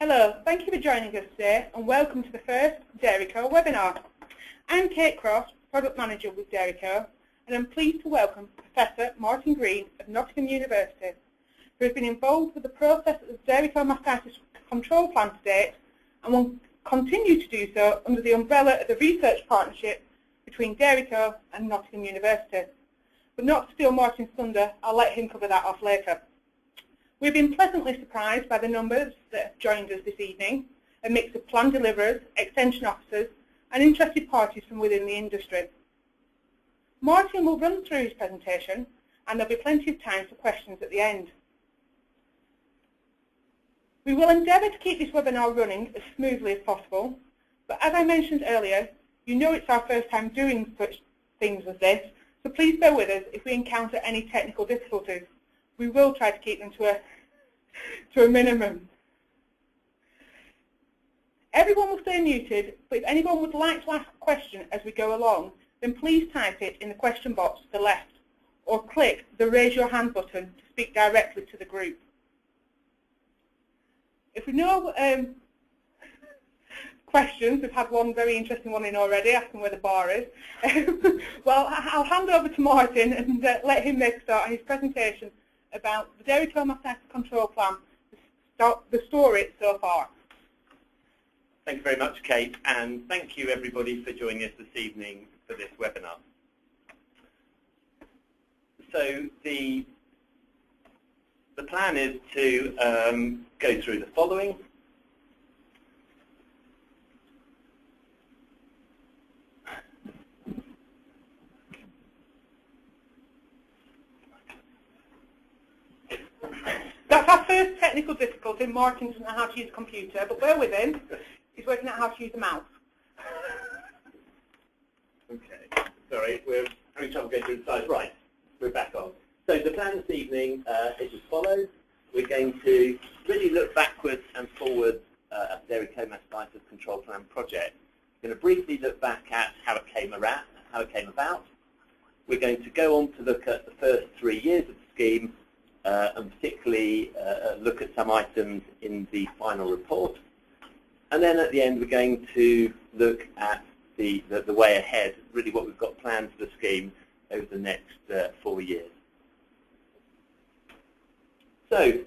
Hello, thank you for joining us today and welcome to the first DairyCo webinar. I'm Kate Cross, Product Manager with DairyCo, and I'm pleased to welcome Professor Martin Green of Nottingham University, who has been involved with the process of the DairyCo Mastitis control plan to date and will continue to do so under the umbrella of the research partnership between DairyCo and Nottingham University. But not to steal Martin's thunder, I'll let him cover that off later. We've been pleasantly surprised by the numbers that have joined us this evening, a mix of plan deliverers, extension officers and interested parties from within the industry. Martin will run through his presentation and there'll be plenty of time for questions at the end. We will endeavour to keep this webinar running as smoothly as possible, but as I mentioned earlier, you know it's our first time doing such things as this, so please bear with us if we encounter any technical difficulties. We will try to keep them to a minimum. Everyone will stay muted, but if anyone would like to ask a question as we go along, then please type it in the question box to the left, or click the raise your hand button to speak directly to the group. If we know questions, we've had one very interesting one in already, asking where the bar is. Well, I'll hand over to Martin and let him make a start on his presentation about the DairyCo Mastitis control plan, the story so far. Thank you very much, Kate, and thank you everybody for joining us this evening for this webinar. So the plan is to go through the following. That's our first technical difficulty. Martin doesn't know how to use a computer, but bear with him. He's working out how to use a mouse. Okay, sorry, we're having trouble getting through the slides. Right, we're back on. So the plan this evening is as follows. We're going to really look backwards and forwards at the DairyCo Mastitis Control Plan project. We're going to briefly look back at how it came about. We're going to go on to look at the first 3 years of the scheme, and particularly look at some items in the final report. And then at the end we're going to look at the way ahead, really what we've got planned for the scheme over the next 4 years. So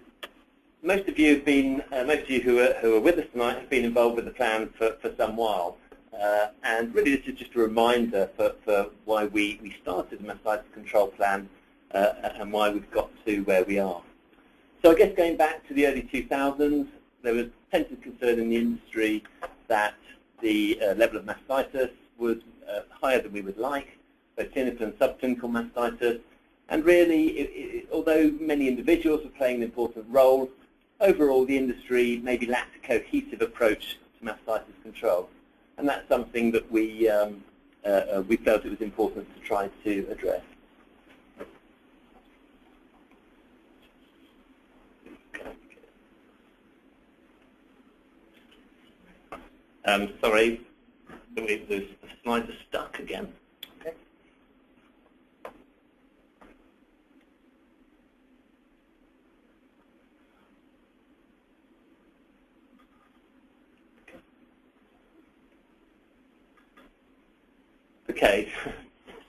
most of you have been, who are with us tonight have been involved with the plan for some while. And really this is just a reminder for why we started the Mastitis control plan and why we've got to where we are. So I guess going back to the early 2000s, there was plenty of concern in the industry that the level of mastitis was higher than we would like, both clinical and subclinical mastitis. And really, although many individuals were playing an important role, overall the industry maybe lacked a cohesive approach to mastitis control. And that's something that we felt it was important to try to address. Sorry, the slides are stuck again. Okay. Okay,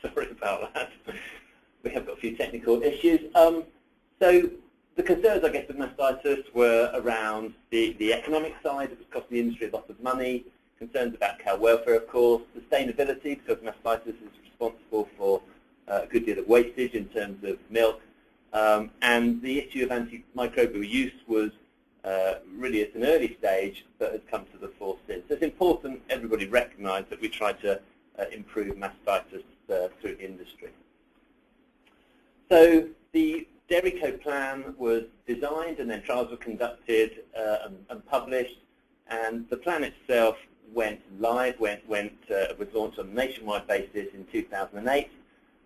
sorry about that. We have got a few technical issues. So the concerns, I guess, of mastitis were around the economic side. It was costing the industry a lot of money. Concerns about cow welfare, of course. Sustainability, because mastitis is responsible for a good deal of wastage in terms of milk. And the issue of antimicrobial use was really at an early stage, but has come to the fore since. So it's important everybody recognise that we try to improve mastitis through the industry. So the DairyCo plan was designed and then trials were conducted and published, and the plan itself went live, was launched on a nationwide basis in 2008.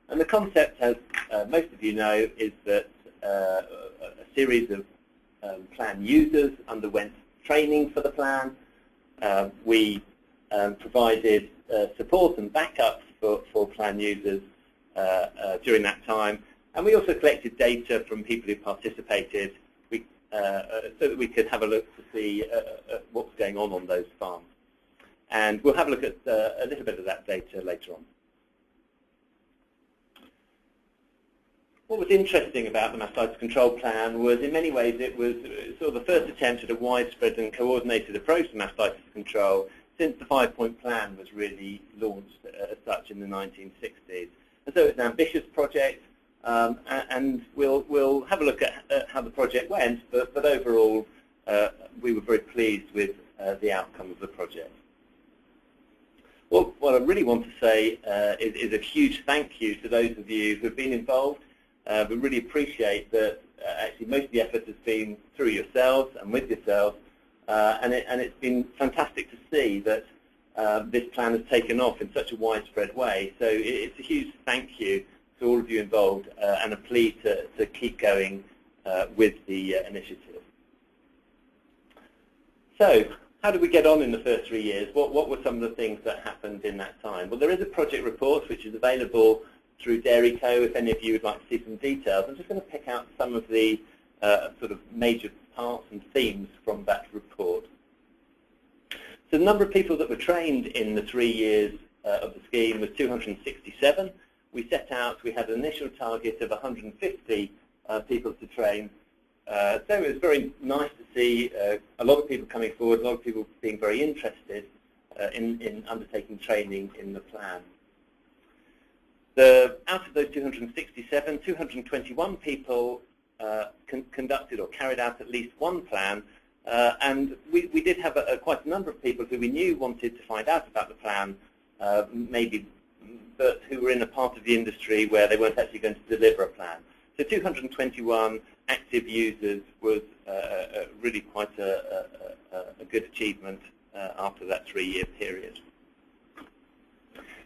And the concept, as most of you know, is that a series of plan users underwent training for the plan. We provided support and backup for plan users during that time. And we also collected data from people who participated. We so that we could have a look to see what was going on those farms. And we'll have a look at a little bit of that data later on. What was interesting about the mastitis control plan was, in many ways, it was sort of the first attempt at a widespread and coordinated approach to mastitis control since the 5-point plan was really launched as such in the 1960s. And so it's an ambitious project, and we'll have a look at how the project went, but overall we were very pleased with the outcome of the project. Well, what I really want to say is a huge thank you to those of you who have been involved. We really appreciate that actually most of the effort has been through yourselves and with yourselves, and it's been fantastic to see that this plan has taken off in such a widespread way. So it's a huge thank you to all of you involved, and a plea to keep going with the initiative. So how did we get on in the first 3 years? What were some of the things that happened in that time? Well, there is a project report which is available through DairyCo if any of you would like to see some details. I'm just going to pick out some of the sort of major parts and themes from that report. So the number of people that were trained in the 3 years of the scheme was 267. We set out, we had an initial target of 150 people to train. So it was very nice to see a lot of people coming forward, a lot of people being very interested in undertaking training in the plan. Out of those 267, 221 people conducted or carried out at least one plan, and we did have quite a number of people who we knew wanted to find out about the plan, maybe, but who were in a part of the industry where they weren't actually going to deliver a plan. So 221 active users was really quite a good achievement after that 3-year period.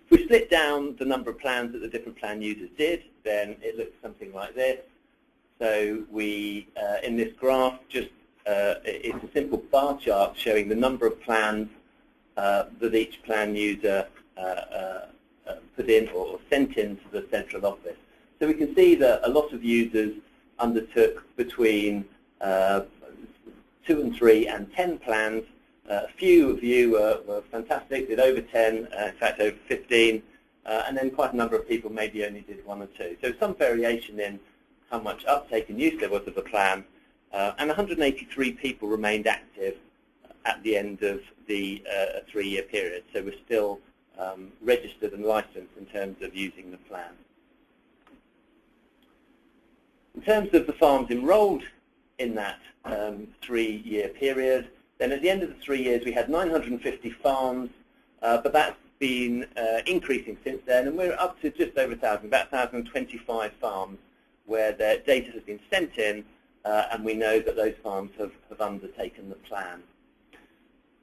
If we split down the number of plans that the different plan users did, then it looks something like this. So we, in this graph, just it's a simple bar chart showing the number of plans that each plan user put in or sent into the central office. So we can see that a lot of users undertook between 2 and 3 and 10 plans. A few of you were fantastic, did over 10, in fact over 15, and then quite a number of people maybe only did 1 or 2. So some variation in how much uptake and use there was of the plan, and 183 people remained active at the end of the 3-year period. So we're still registered and licensed in terms of using the plan. In terms of the farms enrolled in that 3-year period, then at the end of the 3 years we had 950 farms, but that's been increasing since then, and we're up to just over 1,000, about 1,025 farms where their data has been sent in, and we know that those farms have undertaken the plan.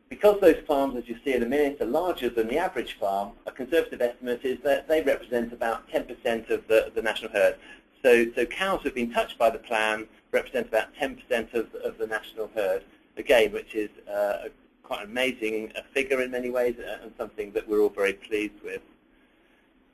Because those farms, as you see in a minute, are larger than the average farm, a conservative estimate is that they represent about 10% of the national herd. So cows who have been touched by the plan represent about 10% of the national herd, again, which is quite an amazing figure in many ways, and something that we're all very pleased with.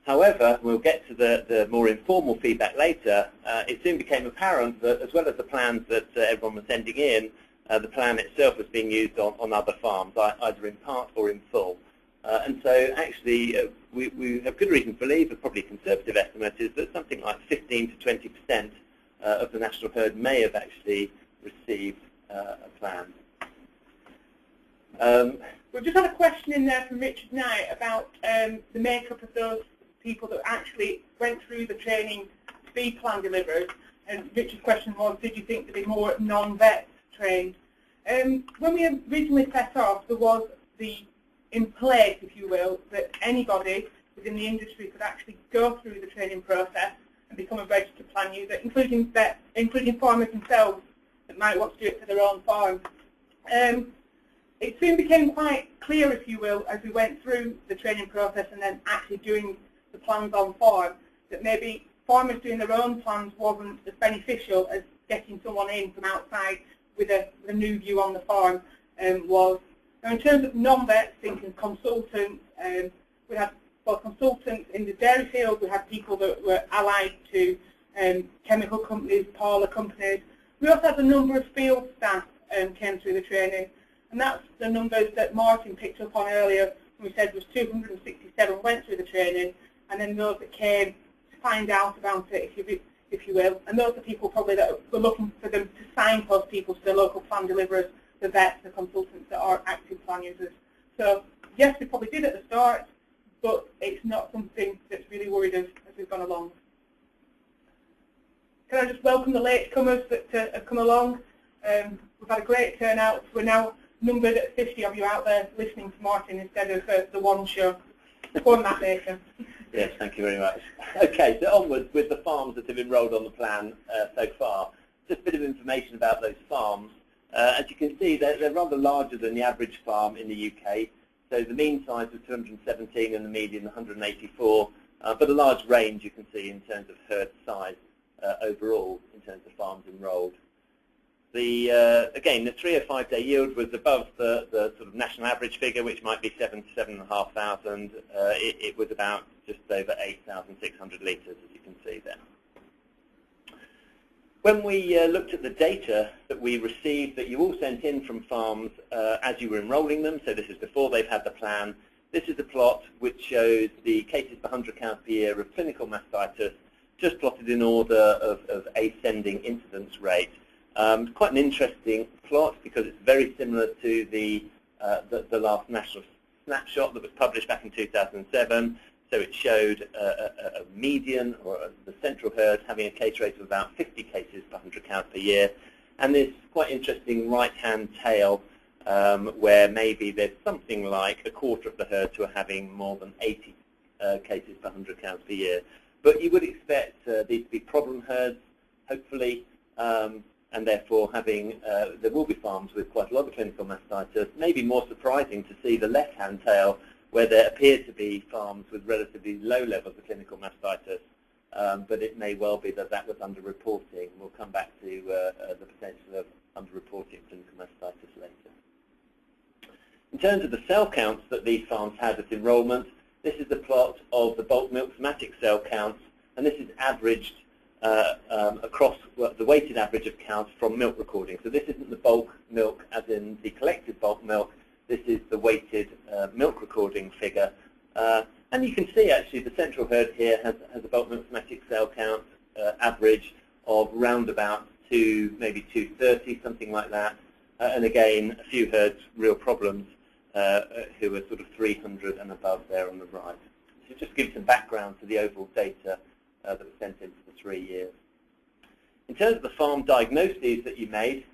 However, we'll get to the more informal feedback later. It soon became apparent that as well as the plans that everyone was sending in, the plan itself was being used on other farms, either in part or in full. And so actually we have good reason to believe, but probably a conservative estimate is that something like 15 to 20% of the national herd may have actually received a plan. We've just had a question in there from Richard Knight about the makeup of those people that actually went through the training to be plan deliverers. And Richard's question was, did you think there'd be more non-vets trained? When we originally set off, there was in place, if you will, that anybody within the industry could actually go through the training process and become a registered plan user, including vets, including farmers themselves that might want to do it for their own farm. It soon became quite clear, if you will, as we went through the training process and then actually doing the plans on farm, that maybe farmers doing their own plans wasn't as beneficial as getting someone in from outside with a new view on the farm was. Now, in terms of non-vets, thinking consultants, we had both consultants in the dairy field, we had people that were allied to chemical companies, parlour companies, We also had a number of field staff came through the training, and that's the numbers that Martin picked up on earlier when we said was 267 went through the training, and then those that came to find out about it, if you will, and those are people probably that were looking for them to signpost people to the local plan deliverers, the vets, the consultants that are active plan users. So yes, we probably did at the start, but it's not something that's really worried us as we've gone along. Can I just welcome the latecomers that have come along? We've had a great turnout. We're now numbered at 50 of you out there listening to Martin instead of the one show. More on that later. Yes, thank you very much. Okay, so onwards with the farms that have enrolled on the plan so far. Just a bit of information about those farms. As you can see, they're rather larger than the average farm in the UK. So the mean size was 217 and the median 184, but a large range you can see in terms of herd size overall in terms of farms enrolled. Again, the 3 or 5 day yield was above the sort of national average figure, which might be 7 to 7,500. It was about just over 8,600 litres, as you can see there. When we looked at the data that we received that you all sent in from farms as you were enrolling them, so this is before they've had the plan, this is a plot which shows the cases per 100 cows per year of clinical mastitis, just plotted in order of ascending incidence rate. Quite an interesting plot because it's very similar to the last national snapshot that was published back in 2007. So it showed a median, or the central herd, having a case rate of about 50 cases per 100 cows per year. And this quite interesting right-hand tail where maybe there's something like a quarter of the herds who are having more than 80 cases per 100 cows per year. But you would expect these to be problem herds, hopefully, and therefore there will be farms with quite a lot of clinical mastitis. Maybe more surprising to see the left-hand tail where there appear to be farms with relatively low levels of clinical mastitis, but it may well be that that was under-reporting. We'll come back to the potential of under-reporting clinical mastitis later. In terms of the cell counts that these farms had at enrolment, this is the plot of the bulk milk somatic cell counts, and this is averaged across the weighted average of counts from milk recording. So this isn't the bulk milk as in the collected bulk milk, this is the weighted milk recording figure. And you can see actually the central herd here has a bulk milk somatic cell count average of round about maybe 230, something like that. And again, a few herds, real problems, who are sort of 300 and above there on the right. So just give some background to the overall data that was sent in for the 3 years. In terms of the farm diagnoses that you made,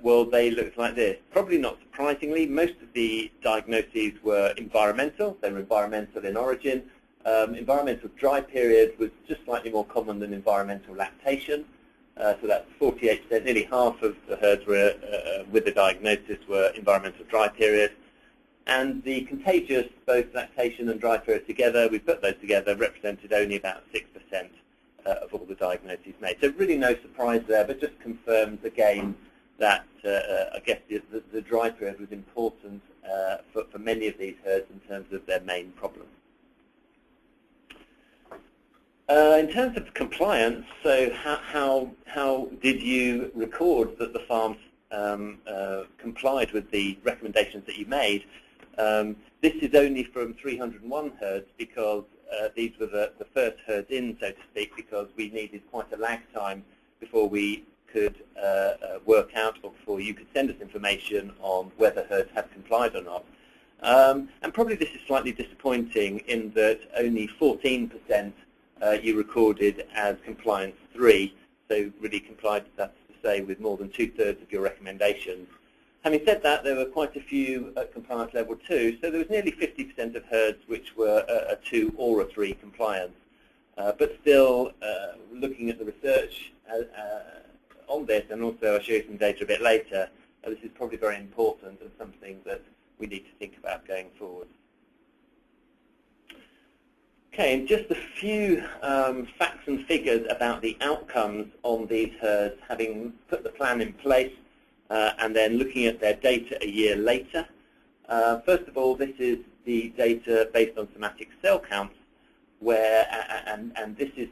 well, they looked like this. Probably not surprisingly, most of the diagnoses were environmental. They were environmental in origin. Environmental dry period was just slightly more common than environmental lactation. So that's 48%, nearly half of the herds were, with the diagnosis were environmental dry period. And the contagious, both lactation and dry period together, we put those together, represented only about 6% of all the diagnoses made. So really no surprise there, but just confirms again that I guess the dry period was important for many of these herds in terms of their main problem. In terms of compliance, so how did you record that the farms complied with the recommendations that you made? This is only from 301 herds because these were the first herds in, so to speak, because we needed quite a lag time before we could work out, or before you could send us information on whether herds had complied or not. And probably this is slightly disappointing in that only 14% you recorded as compliance 3, so really complied, that's to say, with more than 2/3 of your recommendations. Having said that, there were quite a few at compliance level 2, so there was nearly 50% of herds which were a 2 or a 3 compliance. But still, looking at the research on this, and also I'll show you some data a bit later, this is probably very important and something that we need to think about going forward. Okay, and just a few facts and figures about the outcomes on these herds having put the plan in place and then looking at their data a year later. First of all, this is the data based on somatic cell counts, and this is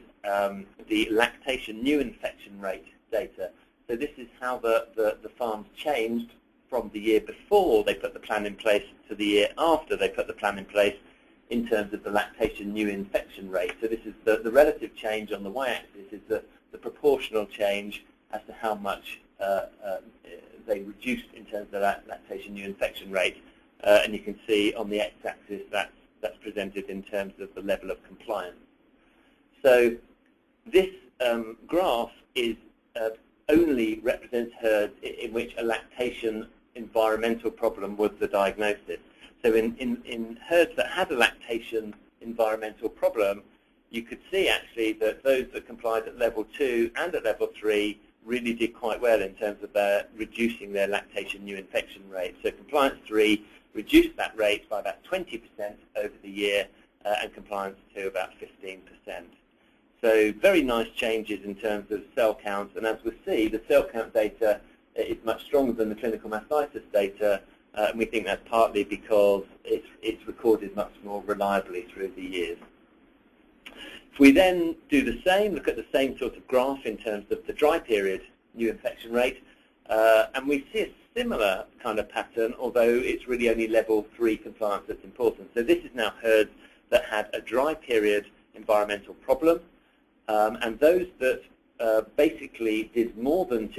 the lactation new infection rate data. So So this is how the farms changed from the year before they put the plan in place to the year after they put the plan in place in terms of the lactation new infection rate. So this is the relative change on the y-axis is the proportional change as to how much they reduced in terms of that lactation new infection rate. And you can see on the x-axis that's presented in terms of the level of compliance. So this graph is only represents herds in which a lactation environmental problem was the diagnosis. So in herds that had a lactation environmental problem, you could see actually that those that complied at level 2 and at level 3 really did quite well in terms of reducing their lactation new infection rate. So compliance 3 reduced that rate by about 20% over the year, and compliance 2 about 15%. So very nice changes in terms of cell counts, and as we see, the cell count data is much stronger than the clinical mastitis data, and we think that's partly because it's recorded much more reliably through the years. If we then do the same, look at the same sort of graph in terms of the dry period new infection rate, and we see a similar kind of pattern, although it's really only level 3 compliance that's important. So this is now herds that had a dry period environmental problem, and those that basically did more than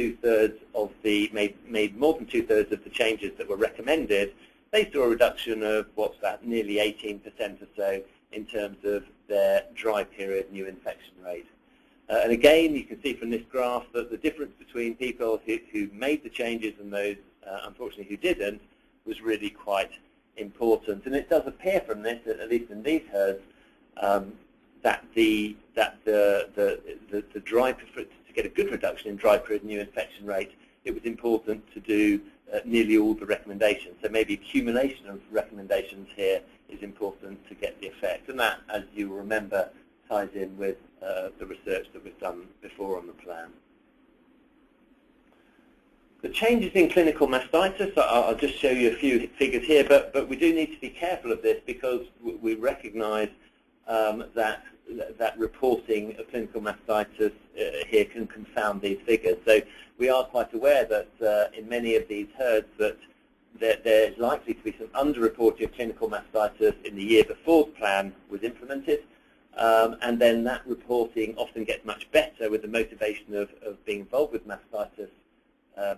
made more than two-thirds of the changes that were recommended, they saw a reduction of what's that, nearly 18% or so in terms of their dry period new infection rate. And again, you can see from this graph that the difference between people who made the changes and those, unfortunately, who didn't, was really quite important. And it does appear from this, at least in these herds, that the dry, to get a good reduction in dry period new infection rate, it was important to do nearly all the recommendations. So maybe accumulation of recommendations here is important to get the effect. And that, as you remember, ties in with the research that we've done before on the plan. The changes in clinical mastitis, I'll just show you a few figures here, but we do need to be careful of this because we recognize that reporting of clinical mastitis here can confound these figures. So we are quite aware that in many of these herds that there's likely to be some underreporting of clinical mastitis in the year before the plan was implemented, and then that reporting often gets much better with the motivation of being involved with mastitis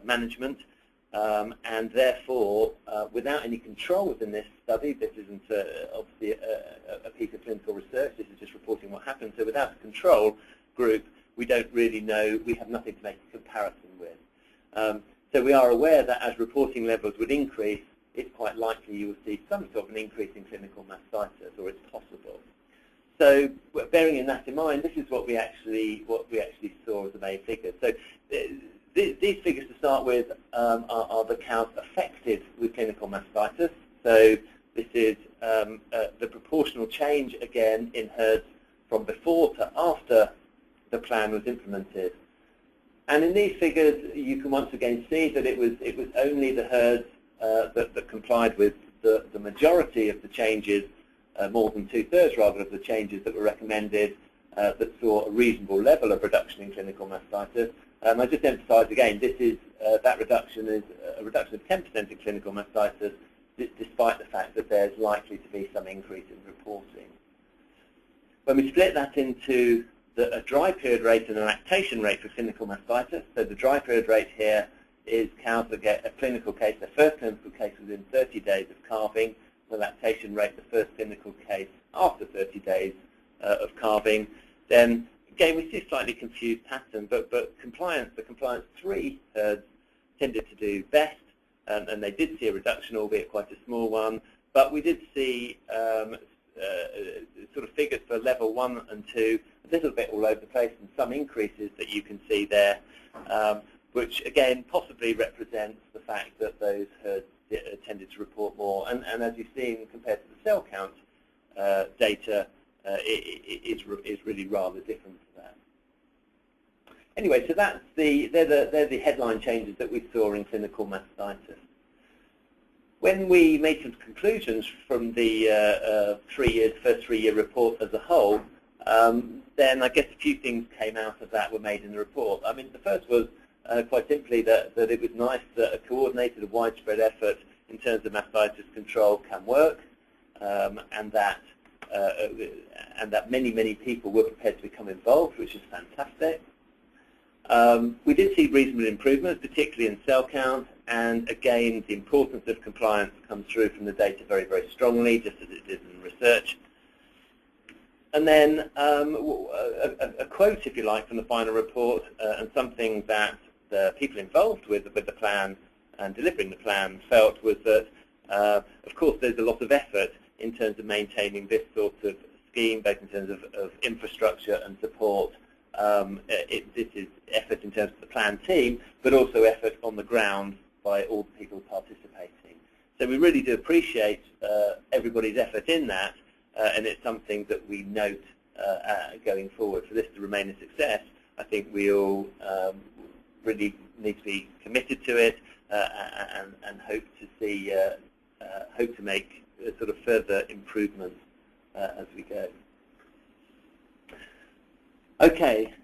management, and therefore, without any control within this study, this isn't obviously a piece of clinical research, this is just reporting what happened, so without a control group, we don't really know, we have nothing to make a comparison with. So we are aware that as reporting levels would increase, it's quite likely you will see some sort of an increase in clinical mastitis, or it's possible. So bearing in that in mind, this is what we actually saw as the main figures. So these figures to start with are the cows affected with clinical mastitis. So this is the proportional change again in herds from before to after the plan was implemented. And in these figures, you can once again see that it was only the herds that complied with the majority of the changes, more than two-thirds rather of the changes that were recommended, that saw a reasonable level of reduction in clinical mastitis. I just emphasise again, this is that reduction is a reduction of 10% in clinical mastitis, despite the fact that there's likely to be some increase in reporting. When we split that into a dry period rate and a lactation rate for clinical mastitis, so the dry period rate here is cows that get a clinical case, their first clinical case within 30 days of calving, the lactation rate, the first clinical case after 30 days of calving, then again we see a slightly confused pattern, but the compliance 3 herds tended to do best, and they did see a reduction, albeit quite a small one, but we did see sort of figures for level 1 and 2, a little bit all over the place, and some increases that you can see there, which again possibly represents the fact that those herds tended to report more, and as you've seen compared to the cell count data, is really rather different to that. Anyway, so they're the headline changes that we saw in clinical mastitis. When we made some conclusions from the first 3-year report as a whole, then I guess a few things came out of that were made in the report. I mean, the first was quite simply that it was nice that a coordinated and widespread effort in terms of mastitis control can work, and that many people were prepared to become involved, which is fantastic. We did see reasonable improvements, particularly in cell count, and again, the importance of compliance comes through from the data very, very strongly, just as it did in research. And then a quote, if you like, from the final report, and something that the people involved with the plan and delivering the plan felt was that, of course, there's a lot of effort in terms of maintaining this sort of scheme, both in terms of infrastructure and support. This is effort in terms of the plan team, but also effort on the ground by all the people participating. So we really do appreciate everybody's effort in that, and it's something that we note going forward. For this to remain a success, I think we all really need to be committed to it and hope to see, hope to make sort of further improvements as we go. Okay.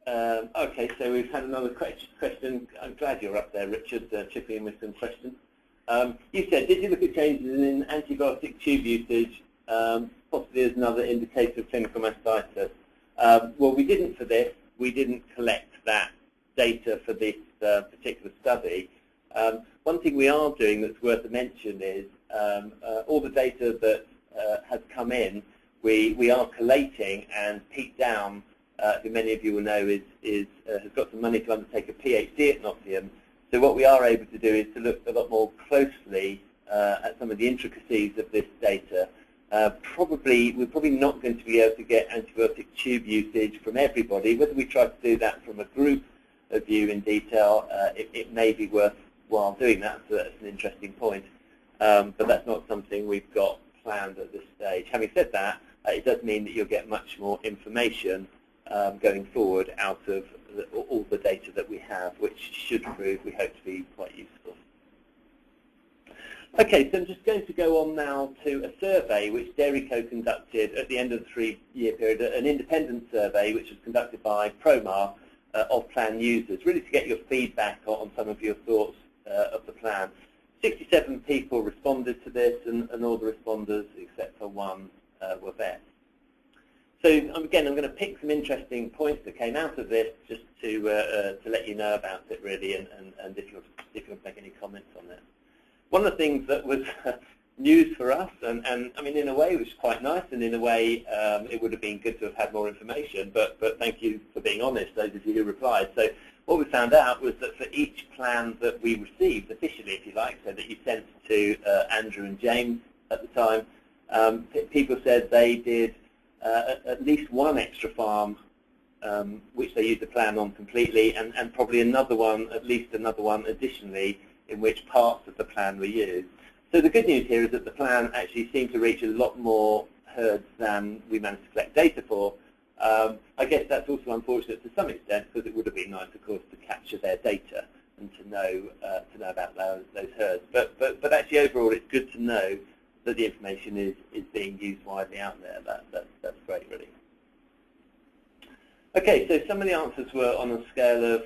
Okay, so we've had another question. I'm glad you're up there, Richard, chipping in with some questions. You said, did you look at changes in antibiotic tube usage, possibly as another indicator of clinical mastitis? Well, we didn't for this. We didn't collect that data for this particular study. One thing we are doing that's worth a mention is all the data that has come in, we are collating, and Pete Down, who many of you will know has got some money to undertake a PhD at Nottingham. So what we are able to do is to look a lot more closely at some of the intricacies of this data. We're probably not going to be able to get antibiotic tube usage from everybody. Whether we try to do that from a group view in detail, it may be worthwhile doing that. So that's an interesting point. But that's not something we've got planned at this stage. Having said that, it does mean that you'll get much more information going forward out of all the data that we have, which should prove, we hope, to be quite useful. Okay, so I'm just going to go on now to a survey which DairyCo conducted at the end of the 3-year period, an independent survey which was conducted by Promar of plan users, really to get your feedback on some of your thoughts of the plan. 67 people responded to this, and all the responders, except for one, were vets. So again, I'm going to pick some interesting points that came out of this just to let you know about it, really, and if you want to make any comments on it. One of the things that was news for us, and I mean, in a way, it was quite nice, and in a way, it would have been good to have had more information, but thank you for being honest, those of you who replied. So what we found out was that for each plan that we received, officially, if you like, so that you sent to Andrew and James at the time, people said they did at least one extra farm which they used the plan on completely, and probably another one, at least another one additionally, in which parts of the plan were used. So the good news here is that the plan actually seemed to reach a lot more herds than we managed to collect data for. I guess that's also unfortunate to some extent, because it would have been nice, of course, to capture their data and to know about those herds. But actually, overall, it's good to know that the information is being used widely out there. That's great, really. Okay, so some of the answers were on a scale of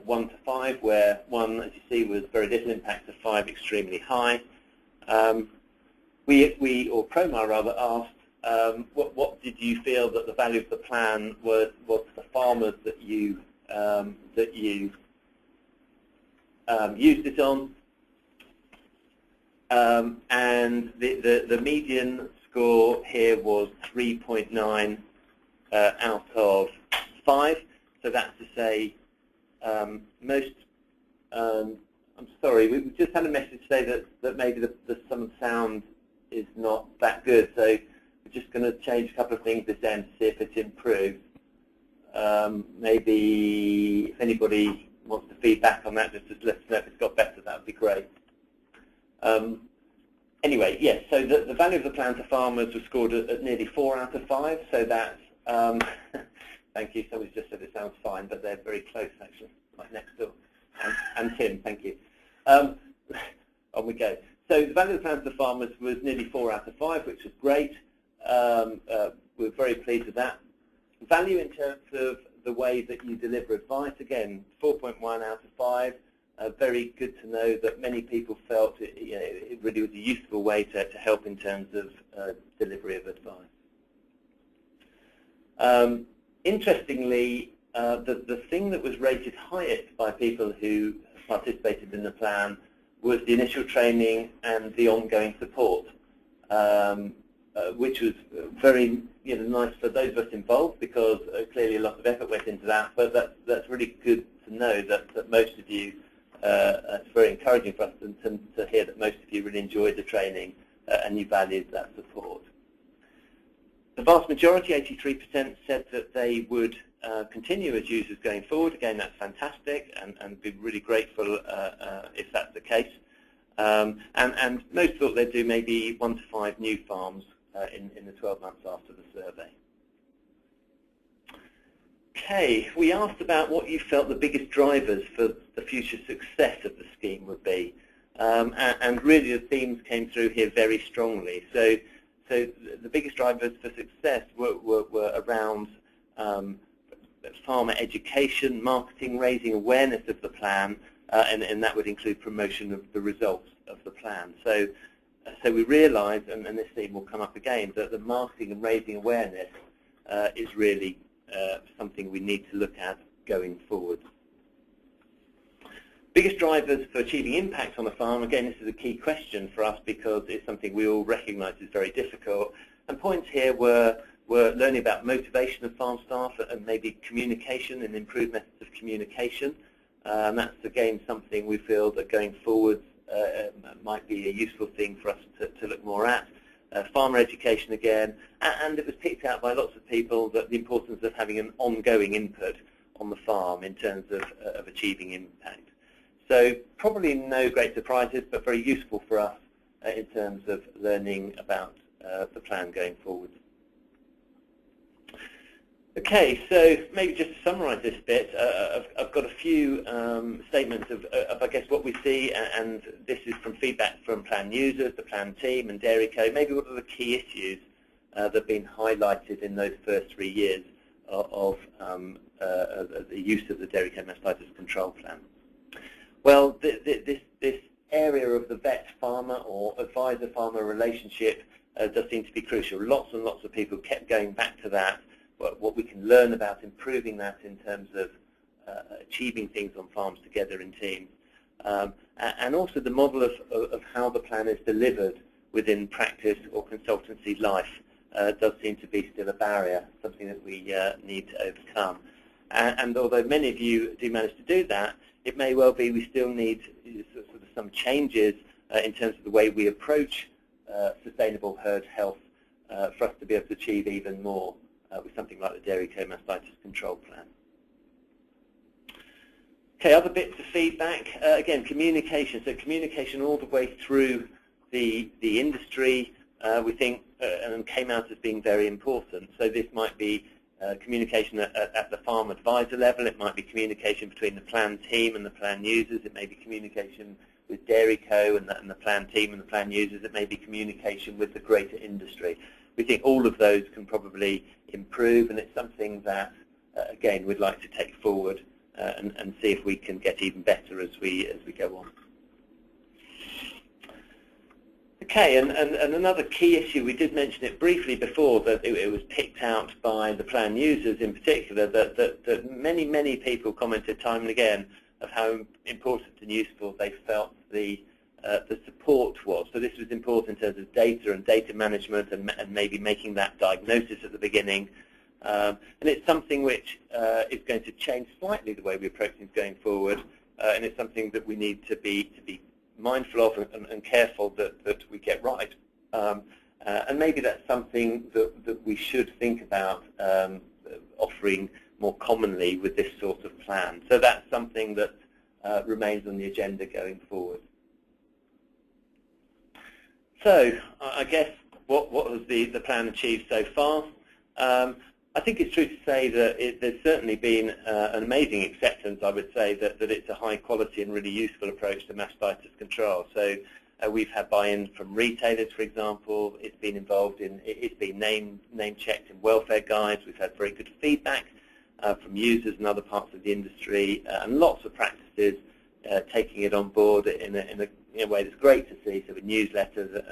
1 to 5, where 1, as you see, was very little impact, to 5, extremely high. Or Promar rather, asked what did you feel that the value of the plan was for farmers that you used it on, and the median score here was 3.9 out of 5. So that's to say, most. I'm sorry, we just had a message today that maybe some of the sound is not that good. So we're just going to change a couple of things this end to see if it's improved. Maybe if anybody wants to feedback on that, just let us know if it's got better. That would be great. Anyway, yes, so the value of the plan to farmers was scored at nearly 4 out of 5, so that's, thank you, somebody just said it sounds fine, but they're very close actually, right next door. And Tim, thank you. On we go. So the value of the plan to farmers was nearly 4 out of 5, which was great. We're very pleased with that. Value in terms of the way that you deliver advice. Again, 4.1 out of 5. Very good to know that many people felt it really was a useful way to help in terms of delivery of advice. Interestingly, the thing that was rated highest by people who participated in the plan was the initial training and the ongoing support, which was very nice for those of us involved, because clearly a lot of effort went into that. But that's really good to know that most of you, it's very encouraging for us to hear that most of you really enjoyed the training and you valued that support. The vast majority, 83%, said that they would continue as users going forward. Again, that's fantastic, and be really grateful if that's the case. And most thought they'd do maybe 1 to 5 new farms in the 12 months after the survey. Okay, we asked about what you felt the biggest drivers for the future success of the scheme would be, and really the themes came through here very strongly. So the biggest drivers for success were around farmer education, marketing, raising awareness of the plan, and that would include promotion of the results of the plan. So we realised, and this theme will come up again, that the marketing and raising awareness is really something we need to look at going forward. Biggest drivers for achieving impact on the farm, again, this is a key question for us because it's something we all recognise is very difficult. And points here were learning about motivation of farm staff and maybe communication and improved methods of communication. And that's, again, something we feel that going forward might be a useful thing for us to look more at. Farmer education again, and it was picked out by lots of people that the importance of having an ongoing input on the farm in terms of achieving impact. So probably no great surprises, but very useful for us in terms of learning about the plan going forward. Okay, so maybe just to summarise this bit, I've got a few statements of, I guess, what we see, and this is from feedback from plan users, the plan team, and DairyCo. Maybe what are the key issues that have been highlighted in those first 3 years of the use of the DairyCo Mastitis control plan? Well, this area of the vet-farmer or advisor-farmer relationship does seem to be crucial. Lots and lots of people kept going back to that. What we can learn about improving that in terms of achieving things on farms together in teams. And also the model of how the plan is delivered within practice or consultancy life does seem to be still a barrier, something that we need to overcome. And although many of you do manage to do that, it may well be we still need sort of some changes in terms of the way we approach sustainable herd health for us to be able to achieve even more with something like the DairyCo Mastitis control plan. Okay, other bits of feedback. Again, communication. So communication all the way through the industry, we think, and came out as being very important. So this might be communication at the farm advisor level. It might be communication between the plan team and the plan users. It may be communication with DairyCo and the plan team and the plan users. It may be communication with the greater industry. We think all of those can probably improve, and it's something that, again, we'd like to take forward and see if we can get even better as we go on. Okay, and another key issue, we did mention it briefly before, that it was picked out by the plan users in particular, that many people commented time and again of how important and useful they felt the support was. So this was important in terms of data and data management and maybe making that diagnosis at the beginning. And it's something which is going to change slightly the way we approach things going forward, and it's something that we need to be mindful of and careful that we get right. And maybe that's something that we should think about offering more commonly with this sort of plan. So that's something that remains on the agenda going forward. So I guess what has the plan achieved so far? I think it's true to say that there's certainly been an amazing acceptance, I would say, that it's a high quality and really useful approach to mastitis control. So we've had buy-in from retailers, for example. It's been involved in, it's been name checked in welfare guides. We've had very good feedback from users and other parts of the industry, and lots of practices taking it on board in a way that's great to see, so with newsletters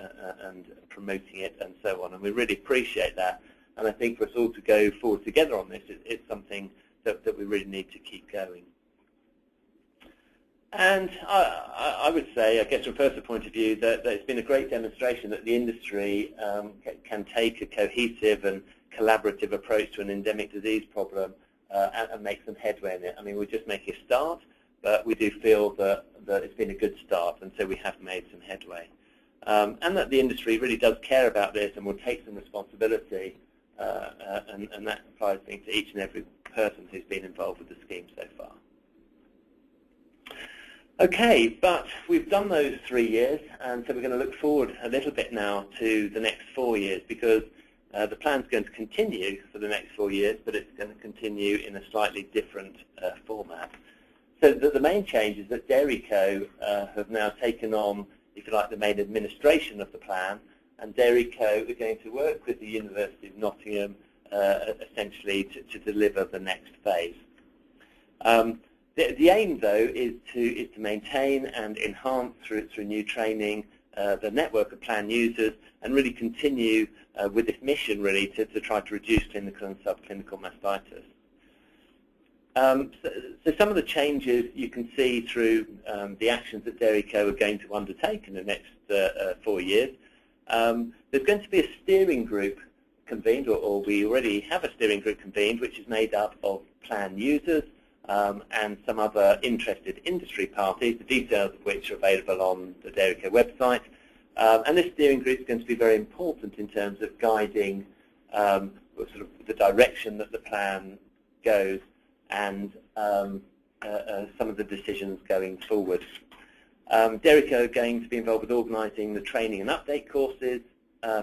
and promoting it and so on, and we really appreciate that. And I think for us all to go forward together on this, it's something that we really need to keep going. And I would say, I guess from a personal point of view, that it's been a great demonstration that the industry can take a cohesive and collaborative approach to an endemic disease problem and make some headway in it. I mean, we're just making a start, but we do feel that it's been a good start, and so we have made some headway. And that the industry really does care about this and will take some responsibility, and that applies to each and every person who's been involved with the scheme so far. Okay, but we've done those 3 years, and so we're going to look forward a little bit now to the next 4 years, because the plan's going to continue for the next 4 years, but it's going to continue in a slightly different format. So the main change is that DairyCo have now taken on, if you like, the main administration of the plan, and DairyCo are going to work with the University of Nottingham essentially to deliver the next phase. The aim, though, is to maintain and enhance through new training the network of plan users, and really continue with this mission, really, to try to reduce clinical and subclinical mastitis. So some of the changes you can see through the actions that DairyCo are going to undertake in the next 4 years. There's going to be a steering group convened, or we already have a steering group convened, which is made up of plan users and some other interested industry parties, the details of which are available on the DairyCo website. And this steering group is going to be very important in terms of guiding sort of the direction that the plan goes, and some of the decisions going forward. DairyCo are going to be involved with organising the training and update courses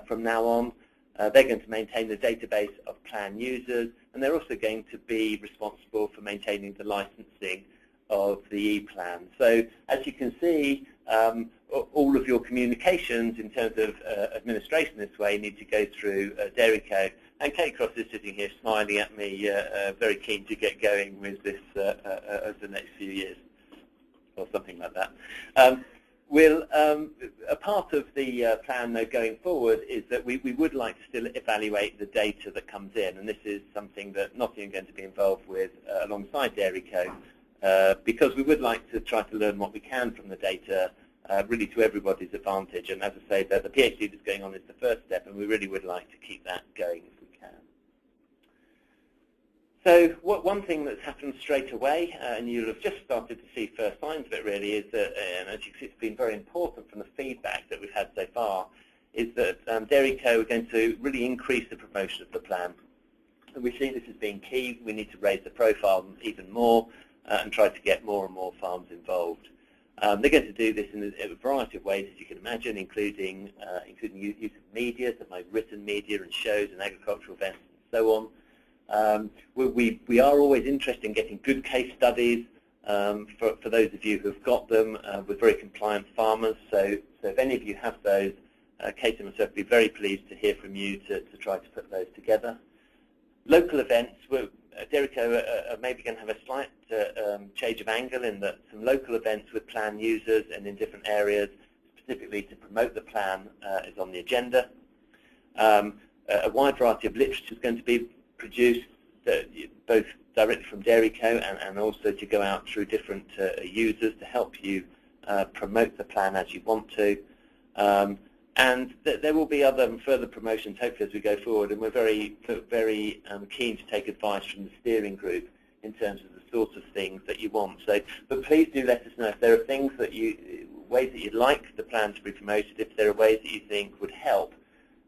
from now on. They're going to maintain the database of plan users, and they're also going to be responsible for maintaining the licensing of the e-plan. So as you can see, all of your communications in terms of administration this way need to go through DairyCo. And Kate Cross is sitting here smiling at me, very keen to get going with this over the next few years, or something like that. A part of the plan, though, going forward is that we would like to still evaluate the data that comes in, and this is something that Nottingham is going to be involved with alongside DairyCo, because we would like to try to learn what we can from the data, really to everybody's advantage. And as I say, the PhD that's going on is the first step, and we really would like to keep that going if we can. So one thing that's happened straight away, and you'll have just started to see first signs of it really, is that, and as you can see, it's been very important from the feedback that we've had so far, is that DairyCo are going to really increase the promotion of the plan. And we see this as being key. We need to raise the profile even more and try to get more and more farms involved. They're going to do this in a variety of ways, as you can imagine, including use of media, so like written media and shows and agricultural events and so on. We are always interested in getting good case studies for those of you who have got them with very compliant farmers. So if any of you have those, Kate and myself would be very pleased to hear from you to try to put those together. Local events, DairyCo are maybe going to have a slight change of angle in that some local events with plan users and in different areas, specifically to promote the plan, is on the agenda. A wide variety of literature is going to be produced, both directly from DairyCo and also to go out through different users to help you promote the plan as you want to. And there will be other further promotions, hopefully, as we go forward, and we're very keen to take advice from the steering group in terms of the sorts of things that you want. So, but please do let us know if there are things that ways that you'd like the plan to be promoted, if there are ways that you think would help.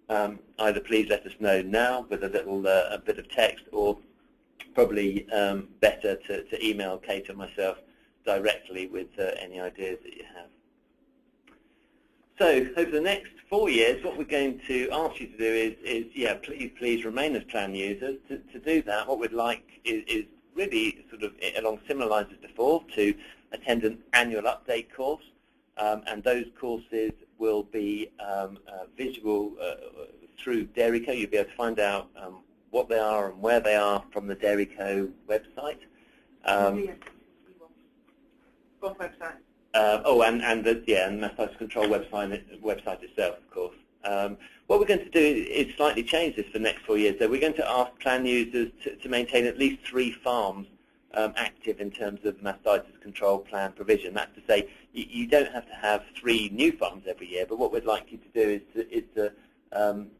Either please let us know now with a little a bit of text, or probably better to email Kate or myself directly with any ideas that you have. So over the next 4 years, what we're going to ask you to do is please remain as plan users. To do that, what we'd like is really sort of along similar lines as before, to attend an annual update course, and those courses will be visual through DairyCo. You'll be able to find out what they are and where they are from the DairyCo website. Both websites. And the Mastitis control website itself, of course. What we're going to do is slightly change this for the next 4 years. So we're going to ask plan users to maintain at least 3 farms active in terms of mastitis control plan provision. That's to say, you don't have to have 3 new farms every year, but what we'd like you to do is to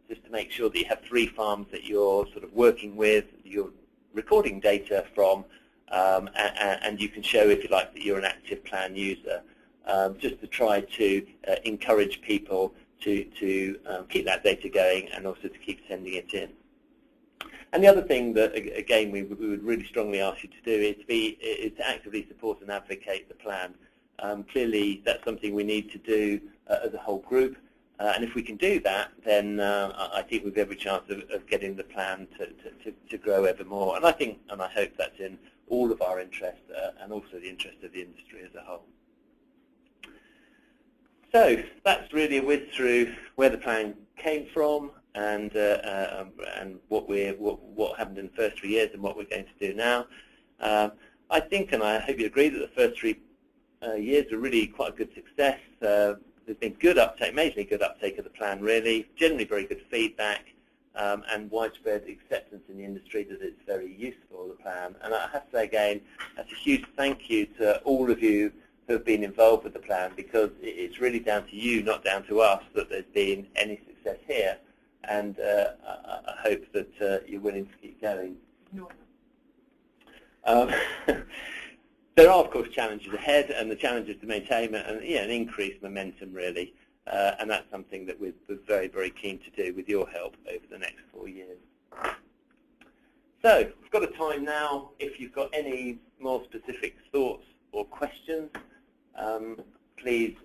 just to make sure that you have 3 farms that you're sort of working with, you're recording data from, and you can show, if you like, that you're an active plan user, just to try to encourage people to keep that data going and also to keep sending it in. And the other thing that, again, we would really strongly ask you to do is to actively support and advocate the plan. Clearly, that's something we need to do as a whole group. And if we can do that, then I think we've every chance of getting the plan to grow ever more. And I think, and I hope that's in all of our interest and also the interest of the industry as a whole. So that's really a whiz through where the plan came from and what happened in the first 3 years and what we're going to do now. I think, and I hope you agree, that the first 3 years were really quite a good success. There's been good uptake, amazingly good uptake of the plan, really, generally very good feedback, and widespread acceptance in the industry that it's very useful, the plan. And I have to say again, that's a huge thank you to all of you who have been involved with the plan, because it's really down to you, not down to us, that there's been any success here. And I hope that you're willing to keep going. No. There are, of course, challenges ahead, and the challenge is to maintain and an increased momentum, really. And that's something that we're very, very keen to do with your help over the next 4 years. So we've got a time now. If you've got any more specific thoughts or questions, please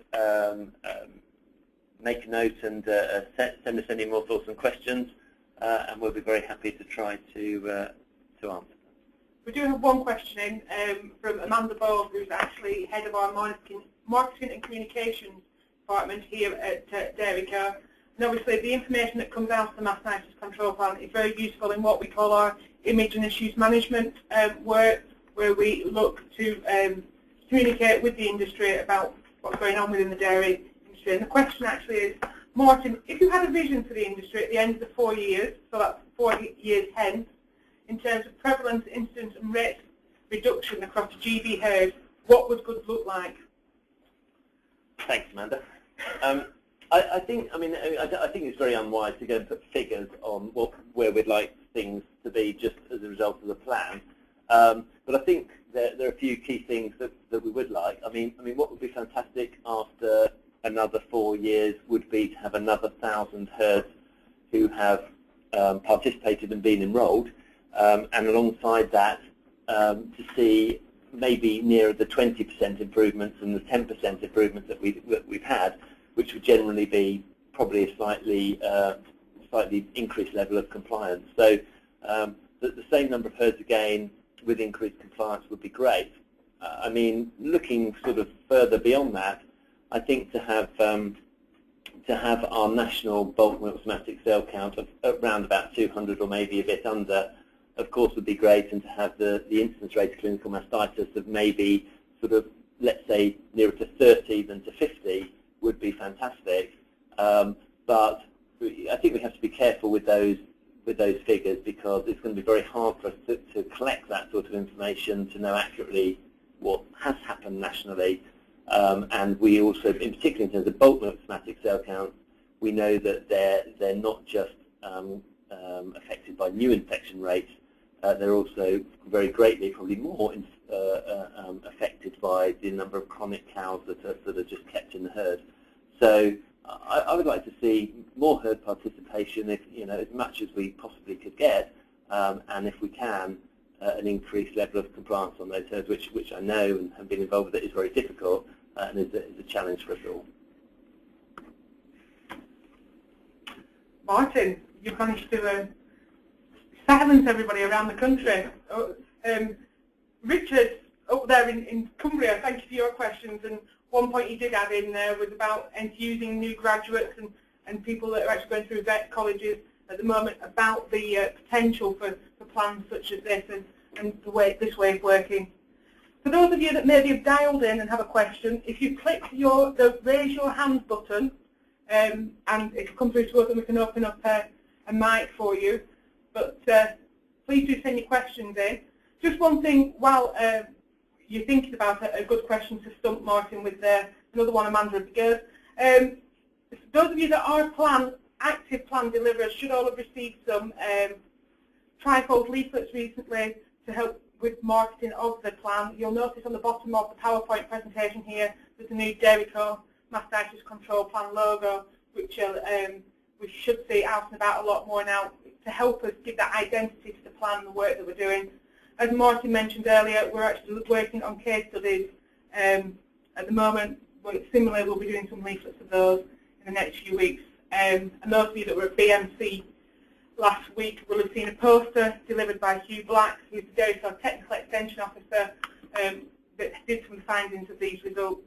make a note and send us any more thoughts and questions, and we'll be very happy to try to answer. We do have one question in from Amanda Ball, who's actually head of our marketing and communications department here at DairyCo. And obviously the information that comes out of the mastitis control plan is very useful in what we call our image and issues management work, where we look to communicate with the industry about what's going on within the dairy industry. And the question actually is, Martin, if you had a vision for the industry at the end of the 4 years, so that's 4 years hence, in terms of prevalence, incidence and rate reduction across the GB herd, what would good look like? Thanks, Amanda. I think it's very unwise to go and put figures on where we'd like things to be just as a result of the plan. But I think there are a few key things that we would like. I mean, what would be fantastic after another 4 years would be to have another 1,000 herds who have participated and been enrolled. And alongside that, to see maybe nearer the 20% improvements and the 10% improvements that we've had, which would generally be probably a slightly increased level of compliance. So the same number of herds again with increased compliance would be great. I mean, looking sort of further beyond that, I think to have our national bulk milk somatic cell count of around about 200 or maybe a bit under, of course, would be great, and to have the incidence rate of clinical mastitis of maybe sort of, let's say, nearer to 30 than to 50 would be fantastic. But I think we have to be careful with those figures, because it's going to be very hard for us to collect that sort of information to know accurately what has happened nationally. And we also, in particular in terms of bulk milk somatic cell count, we know that they're not just affected by new infection rates, they're also very greatly, probably more, affected by the number of chronic cows that are just kept in the herd. So I would like to see more herd participation, as much as we possibly could get, and if we can, an increased level of compliance on those herds, which I know and have been involved with it is very difficult and is a challenge for us all. Martin, you've managed to silence everybody around the country. Richard, up there in Cumbria, thank you for your questions. And one point you did add in there was about enthusing new graduates and people that are actually going through vet colleges at the moment about the potential for plans such as this and this way of working. For those of you that maybe have dialed in and have a question, if you click the raise your hand button, and if you come through to us, then we can open up a mic for you. But please do send your questions in. Just one thing, while you're thinking about a good question to stump Martin with another one, Amanda would be good. Those of you that are active plan deliverers should all have received some trifold leaflets recently to help with marketing of the plan. You'll notice on the bottom of the PowerPoint presentation here there's a new DairyCo Mastitis Control Plan logo, which we should see out and about a lot more now to help us give that identity to the plan and the work that we're doing. As Martin mentioned earlier, we're actually working on case studies at the moment. Similarly, we'll be doing some leaflets of those in the next few weeks. And those of you that were at BMC last week will have seen a poster delivered by Hugh Black, who's the DairyCo Technical Extension Officer, that did some findings of these results,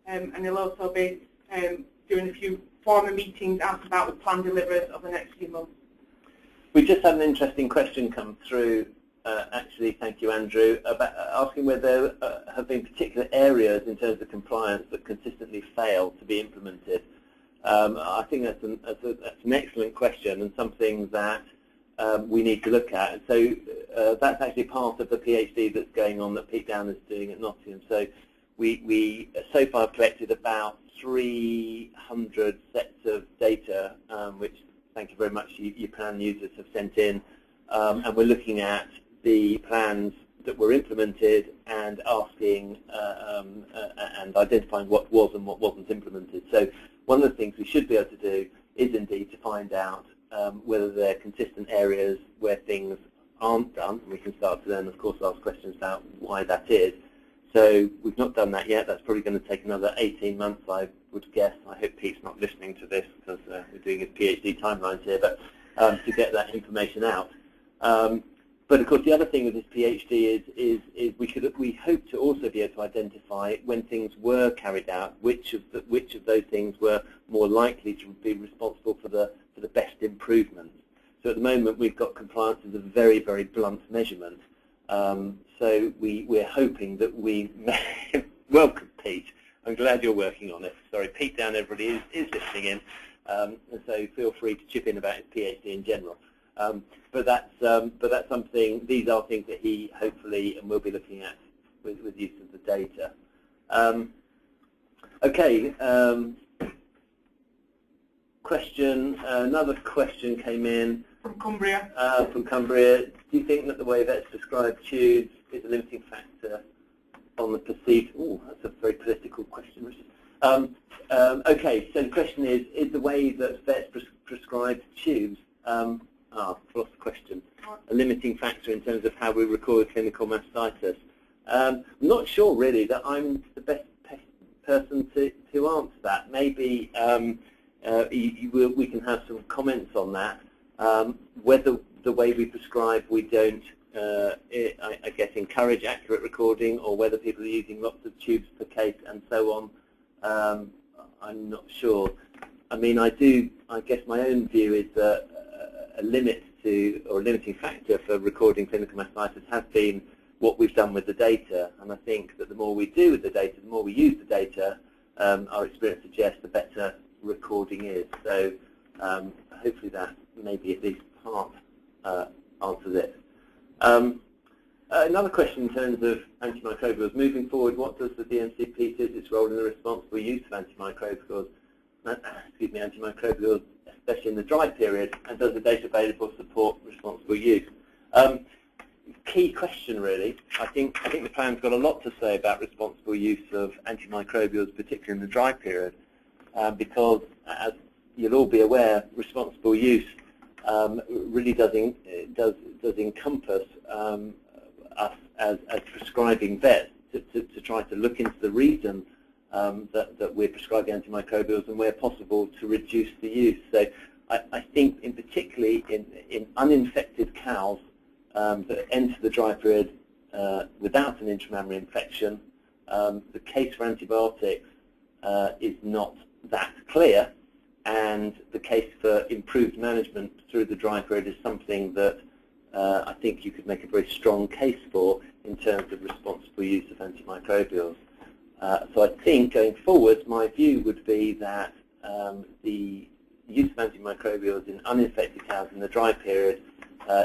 and he'll also be doing a few former meetings out and about with plan deliverers over the next few months. We just had an interesting question come through, actually, thank you Andrew, about asking whether there have been particular areas in terms of compliance that consistently fail to be implemented. I think that's an excellent question and something that we need to look at. So that's actually part of the PhD that's going on that Pete Down is doing at Nottingham. So we so far have collected about 300 sets of data, which thank you very much you plan users have sent in, and we're looking at the plans that were implemented and asking and identifying what was and what wasn't implemented. So one of the things we should be able to do is indeed to find out whether there are consistent areas where things aren't done. We can start to then, of course, ask questions about why that is. So we've not done that yet. That's probably going to take another 18 months, I would guess. I hope Pete's not listening to this because we're doing his PhD timelines here, but to get that information out. But of course, the other thing with this PhD is we hope to also be able to identify when things were carried out, which of those things were more likely to be responsible for the best improvements. So at the moment, we've got compliance as a very, very blunt measurement. So we're hoping that we may welcome Pete. I'm glad you're working on it. Sorry, Pete Down, everybody is listening in, and so feel free to chip in about his PhD in general. But that's something. These are things that he hopefully and will be looking at with use of the data. Okay. Question. Another question came in From Cumbria. From Cumbria. Do you think that the way vets prescribe tubes is a limiting factor on the perceived? Oh, that's a very political question, Richard. Okay. So the question is the way that vets prescribe tubes. I've lost the question. A limiting factor in terms of how we record clinical mastitis. I'm not sure really that I'm the best person to answer that. Maybe we can have some comments on that. Whether the way we prescribe we don't, I guess, encourage accurate recording, or whether people are using lots of tubes per case and so on, I'm not sure. I mean, I guess my own view is that a limit to, or a limiting factor for recording clinical mastitis has been what we've done with the data. And I think that the more we do with the data, the more we use the data, our experience suggests the better recording is. So hopefully that maybe at least part answers it. Another question in terms of antimicrobials. Moving forward, what does the DMCP see as its role in the responsible use of antimicrobials, especially in the dry period, and does the data available support responsible use? Key question, really. I think the plan's got a lot to say about responsible use of antimicrobials, particularly in the dry period, because, as you'll all be aware, responsible use really does encompass us as prescribing vets to try to look into the reason that we're prescribing antimicrobials, and where possible to reduce the use. So I think in particularly in uninfected cows that enter the dry period without an intramammary infection, the case for antibiotics is not that clear, and the case for improved management through the dry period is something that I think you could make a very strong case for in terms of responsible use of antimicrobials. So I think going forward, my view would be that the use of antimicrobials in uninfected cows in the dry period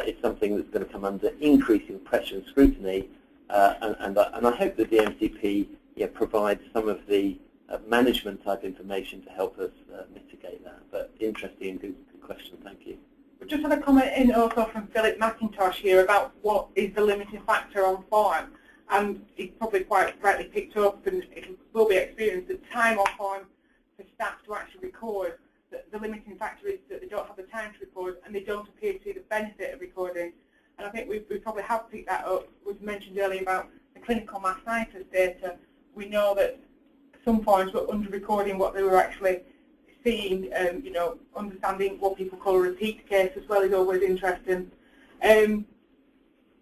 is something that's going to come under increasing pressure and scrutiny, and I hope that the MCP provides some of the management type information to help us mitigate that. But interesting, good question, thank you. We just had a comment in also from Philip McIntosh here about what is the limiting factor on farm, and he probably quite rightly picked up, and it will be experienced, that time on farm for staff to actually record. The limiting factor is that they don't have the time to record, and they don't appear to see the benefit of recording. And I think we probably have picked that up. We've mentioned earlier about the clinical mastitis data. We know that some farms were under-recording what they were actually seeing. Understanding what people call a repeat case as well is always interesting. The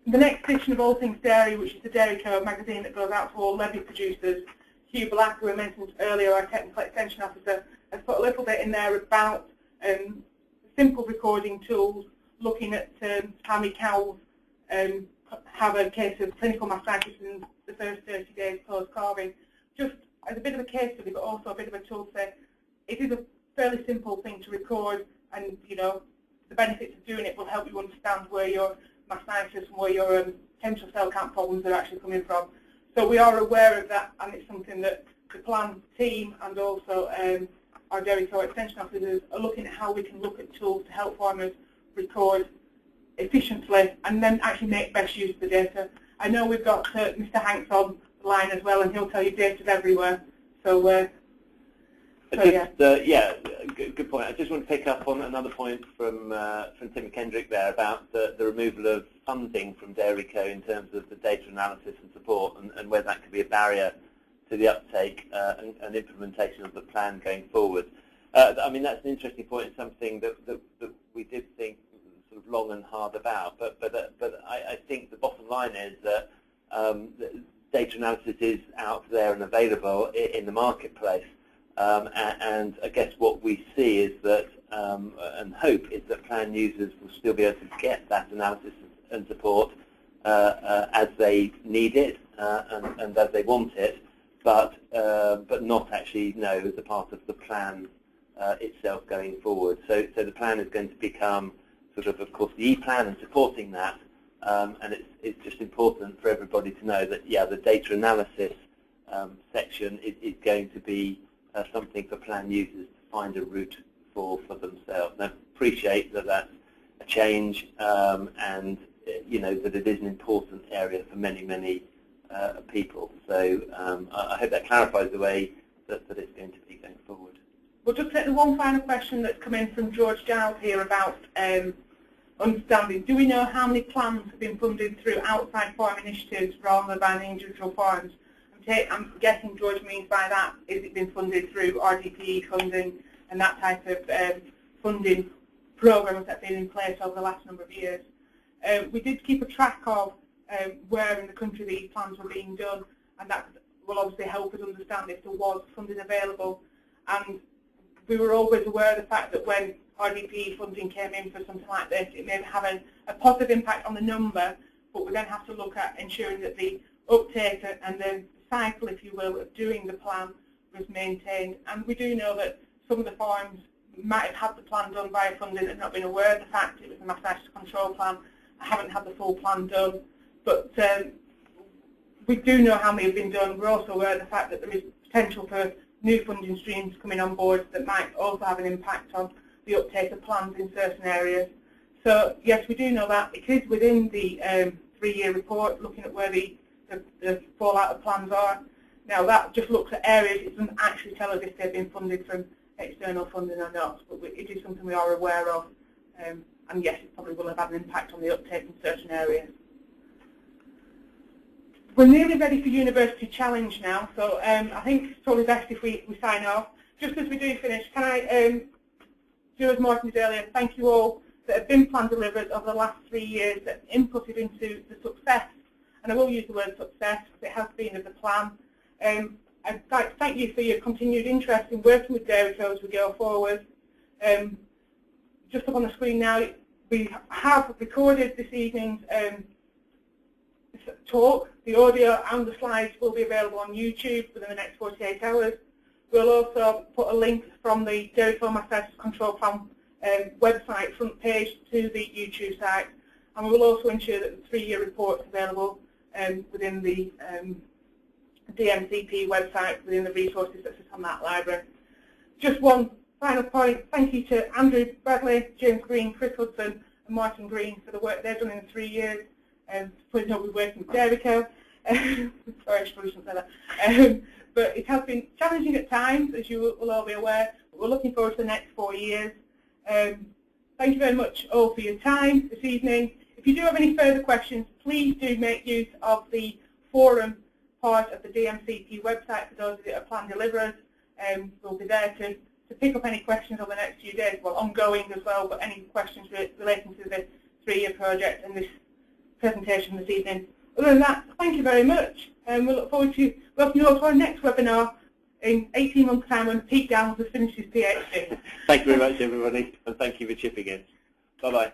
next edition of All Things Dairy, which is the DairyCo magazine that goes out to all levy producers, Hugh Black, who I mentioned earlier, our Technical Extension Officer, has put a little bit in there about simple recording tools, looking at how many cows have a case of clinical mastitis in the first 30 days post-calving, just as a bit of a case study, but also a bit of a tool to say it is a fairly simple thing to record, and the benefits of doing it will help you understand where your mastitis and where your potential cell count problems are actually coming from. So we are aware of that, and it's something that the plan team and also our DairyCo extension officers are looking at how we can look at tools to help farmers record efficiently and then actually make best use of the data. I know we've got Mr. Hanks on the line as well, and he'll tell you data's everywhere. So, yeah, good point. I just want to pick up on another point from Tim Kendrick there about the removal of funding from DairyCo in terms of the data analysis and support, and where that could be a barrier to the uptake and implementation of the plan going forward. I mean, that's an interesting point. It's something that we did think sort of long and hard about. But I think the bottom line is that data analysis is out there and available in the marketplace. And I guess what we see is that, and hope, is that plan users will still be able to get that analysis and support as they need it and as they want it, but not actually know as a part of the plan itself going forward. So the plan is going to become sort of course, the e-plan and supporting that, and it's just important for everybody to know that, yeah, the data analysis section is going to be something for plan users to find a route for themselves. And I appreciate that that's a change, and that it is an important area for many people. So I hope that clarifies the way that it's going to be going forward. We'll just take the one final question that's come in from George Giles here about understanding. Do we know how many plans have been funded through outside farm initiatives rather than individual farms? I'm guessing George means by that, is it been funded through RDPE funding and that type of funding programs that have been in place over the last number of years. We did keep a track of where in the country these plans were being done, and that will obviously help us understand if there was funding available. And we were always aware of the fact that when RDPE funding came in for something like this, it may have a positive impact on the number, but we then have to look at ensuring that the uptake and the cycle, if you will, of doing the plan was maintained. And we do know that some of the farms might have had the plan done via funding and not been aware of the fact it was a mastitis control plan, haven't had the full plan done. But we do know how many have been done. We're also aware of the fact that there is potential for new funding streams coming on board that might also have an impact on the uptake of plans in certain areas. So yes, we do know that. It is within the 3-year report, looking at where the fallout of plans are. Now that just looks at areas, it doesn't actually tell us if they've been funded from external funding or not, but it is something we are aware of, and yes, it probably will have had an impact on the uptake in certain areas. We're nearly ready for University Challenge now, so I think it's probably best if we sign off. Just as we do finish, can I do as Martin did earlier, thank you all that have been plan delivered over the last 3 years that have inputted into the success, and I will use the word success because it has been of the plan. I'd like to thank you for your continued interest in working with DairyCo as we go forward. Just up on the screen now, we have recorded this evening's talk. The audio and the slides will be available on YouTube within the next 48 hours. We'll also put a link from the DairyCo Mastitis Control Plan website front page to the YouTube site, and we will also ensure that the 3-year report is available within the DMCP website, within the resources that sit on that library. Just one final point, thank you to Andrew Bradley, James Green, Chris Hudson and Martin Green for the work they've done in the 3 years. Please note we're working with DairyCo. Sorry, I shouldn't say that. But it has been challenging at times, as you will all be aware, but we're looking forward to the next 4 years. Thank you very much all for your time this evening. If you do have any further questions, please do make use of the forum part of the DMCP website for those that are plan deliverers. We'll be there to pick up any questions over the next few days, well, ongoing as well, but any questions relating to the 3-year project and this presentation this evening. Other than that, thank you very much, and we'll look forward to welcoming you all to our next webinar in 18 months' time when Pete Downs has finished his PhD. Thank you very much, everybody, and thank you for chipping in. Bye-bye.